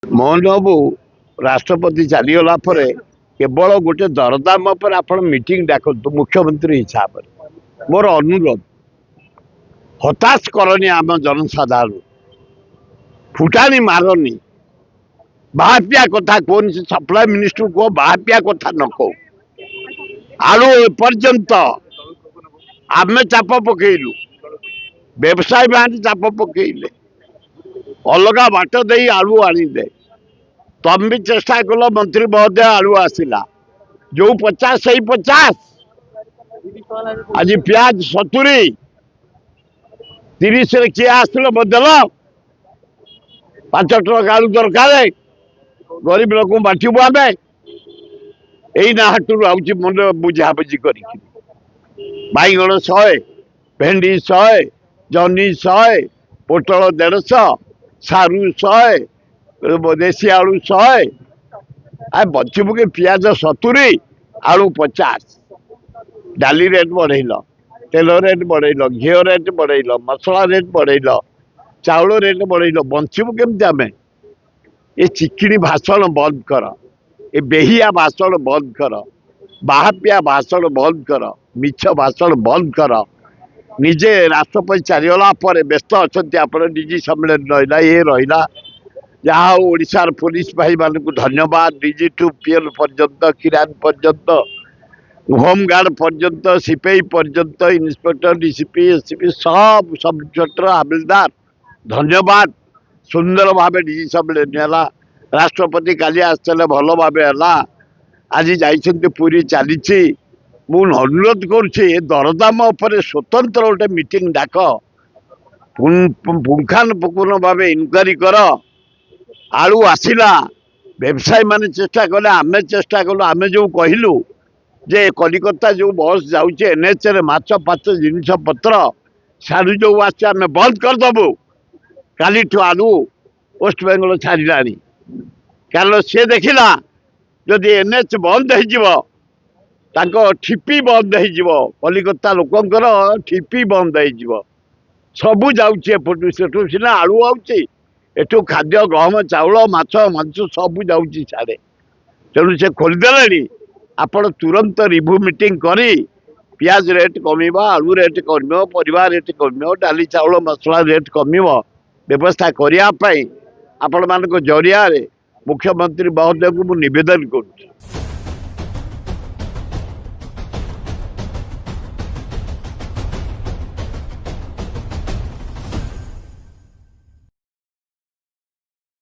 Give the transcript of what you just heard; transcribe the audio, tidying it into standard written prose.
मोहन बाबू राष्ट्रपति चलीगला केवल गोटे दरदाम पर आप मीटिंग डाकतु मुख्यमंत्री हिसाब से मोर अनुरोध हताश करनी आम जनसाधारण फुटानी मारनी बाहापिया कथा कौन से सप्लाई मिनिस्टर को बाहापिया कथा न कहो आलू एपर्यंत आम चाप पकईलु व्यवसाय बाहर चाप पकईले अलग बाट दे आलू आनीदे तुम भी चेष्टा कल मंत्री महोदय आलू आसला जो 50 से 50 आज प्याज 70 30 किए आसल बदल 5 ट्रक आलू दरकार गरीब लोक बांटू आम यही ना हाटू आउची मन बुझाबुझी कर बैगण 100 भेंडी 100 जनी 100 पोटल 150 सारू 100 देशी आलू 100 आ बचबू के पियाज 70 आलू 50 डाली रेट बढ़ेल तेल रेट बढ़ेल घी रेट बढ़ेल मसला रेट बढ़ेल चाउल रेट बढ़ेल बचबू केमती आम ये चिकिणी भाषण बंद कर ये बेहिया भाषण बंद कर बाहापिया भाषण बंद कर मिछ भाषण बंद कर निजे राष्ट्रपति चलीगला व्यस्त अच्छा आप डीजी सम्मेलन रहा ये रहा जहाँ ओडिशार पुलिस भाई मान को धन्यवाद डीजी टू पीएल पर्यंत किरान पर्यंत होमगार्ड पर्यंत सीपीआई पर्यंत इन्स्पेक्टर डीसीपी एससीपी सब सब इंस्पेक्टर हविलदार धन्यवाद सुंदर भाव डीजी सम्मेलन है राष्ट्रपति काली आसते भल भाव है आज जाइए पूरी चली मुझे अनुरोध करुच्ची दरदाम स्वतंत्र गोटे मीटिंग डाक पुंखानुपुंख भाव इनक्वारी कर आलू आसला व्यवसायी मान चेष्टा कले आम चेष्टा कलु आम जो कहलु जे कलिकता जो बस जाऊे एनएच रे माछ पाच जिनस पत्र सारू जो आम बंद करदेबु काली आलू वेस्ट बेंगल छाड़ा कारण सी देखला जदि एनएच बंद हो ठिपी बंद हो कलिकता लोकंर ठिपी बंद हो सबू जाऊँ सेठू सीना आलू आउची एठू खाद्य गहम चाउल माछ मांस सबू जाऊँगी साड़े तेणु से खोलीदे आपण तुरंत रिव्यू मीटिंग करी पियाज रेट कम आलू रेट कम परिवा रेट कम डाली चाउल मसला रेट कम व्यवस्था करने आपण मान जरिया मुख्यमंत्री महोदय को मुझे निवेदन करुच्ची।